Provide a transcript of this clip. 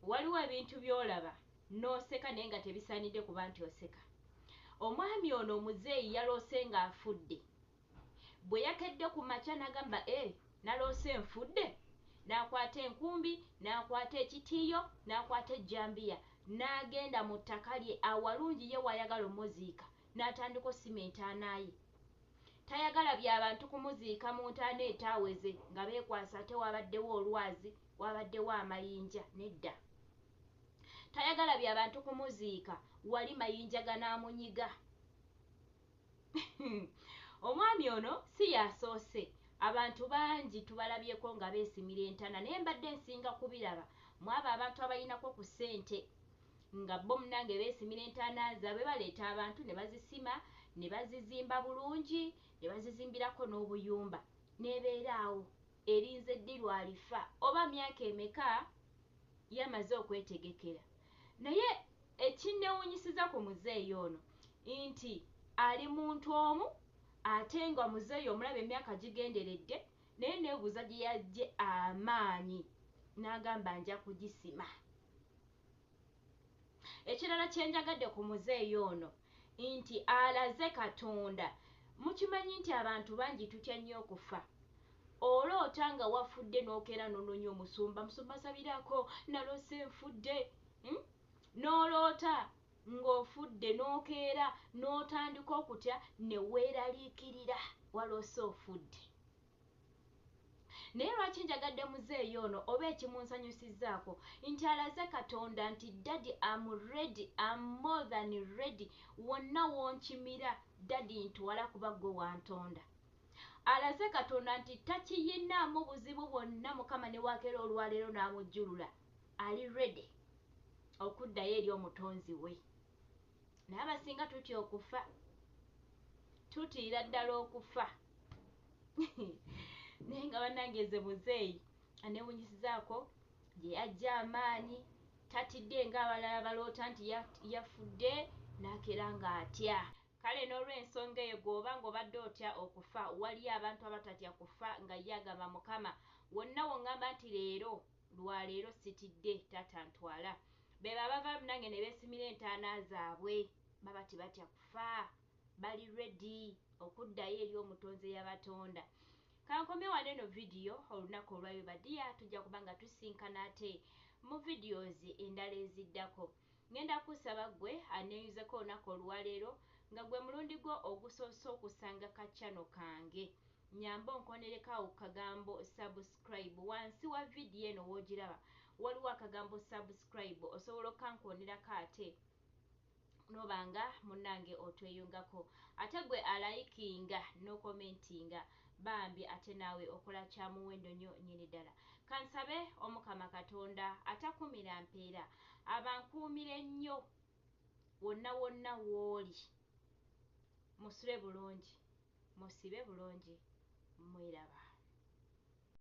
waliwo ebintu byolaba n'oseka naye nga tebisaanidde kuba nti oseka. Omwami ono omuzeeyi yaloose ng'afudde. Bwe yakedde ku makya n'agamba naloose nfudde, n'akwata enkumbi, n'akwata ekitiiyo, n'akwata ejjambiya, n'agenda mu ttaka lye awalungi ye wayagala omuziika, n'atandika osima entaana ye. Tayagala by'abantu kumuziika mu ntaana etaaweze nga beekwasa ate wabaddewo olwazi, wabaddewo amayinja, nedda. Tayagala by'abantu kumuziika wali mayinja ganaamunyiga. Omwami ono si yasoose, abantu bangi tubalabyeko nga beesimira entaana naye mbadde nsinga kubiraba mwaba abantu abalinako ku ssente nga bo munange beesimira entaana zaabwe baleeta abantu ne bazisima ne bazizimba bulungi ne bazizimbirako n'obuyumba n'ebeera awo erinze ddi lwalifa oba myaka emeka yamaze okwetegekera. Naye ekinnewuunyisiza ku muzeeyi ono nti ali muntu omu ate nga muzeeyi omulaba emyaka gigenderedde naye neebuuza gye yajje amaanyi n'agamba nja kugisima. Ekirala kye njagadde ku muzeeyi ono nti alaze Katonda. Mukimanyi nti abantu bangi tutya nnyo okufa. Oloota nga wafudde n'okeera n'onoonya omusumba, musumba sabirako naloose nfudde. N'oloota ng'ofudde n'okeera n'otandika okutya ne weeraliikirira waloose ofudde. Naye lwaki njagadde muzeeyi ono oba ekimunsanyusizzaako nti alaze Katonda nti Daddy I'm ready, I'm more than ready, wonna wonkimira Daddy ntwala kuba gwe wantonda. Alaze Katonda nti takiyinnaamu buzibu bwonna Mukama ne wakeera olwaleero n'amujjulula, ali ready okuddayo eri omutonzi we. Naye abasinga tutya okufa, tutiira ddala okufa. Naye nga bannange ze muzeeyi aneewunyisizaako gye yajja amaanyi, tatidde ng'abalala baloota nti yafudde n'akeera ng'atya. Kale n'olw'ensonga eyo gw'oba ng'obadde otya okufa, waliyo abantu abatatya kufa nga ye agamba Mukama wonna wongamba nti leero lwaleero sitidde taata ntwala. Be baba munange ne beesimira entaana zaabwe baba tebatya kufa, bali ready okuddayo eri omutonzi eyabatonda. Kankomye wano eno vidiyo olunaku olwayo badiya tujja kuba nga tusinkana ate mu videos endala eziddako. Ngenda kusaba gwe aneeyuzeko olunaku olwaleero nga gwe mulundi gwo ogusoose okusanga ka channel kange. Nyamba onkonereko awo kagambo subscribe wansi wa vidiyo eno w'ogiraba waliwo akagambo subscribe, osobola okankonerako ate nobanga munnange otweyungako. Ate gwe alayikinga n'okomentinga bambi ate naawe okola kya muwendo nnyo nnyini ddala. Kansabe Omukama Katonda atakumira mpeera abankuumire nnyo wonna wonna w'oli. Musule bulungi, musibe bulungi, mweraba.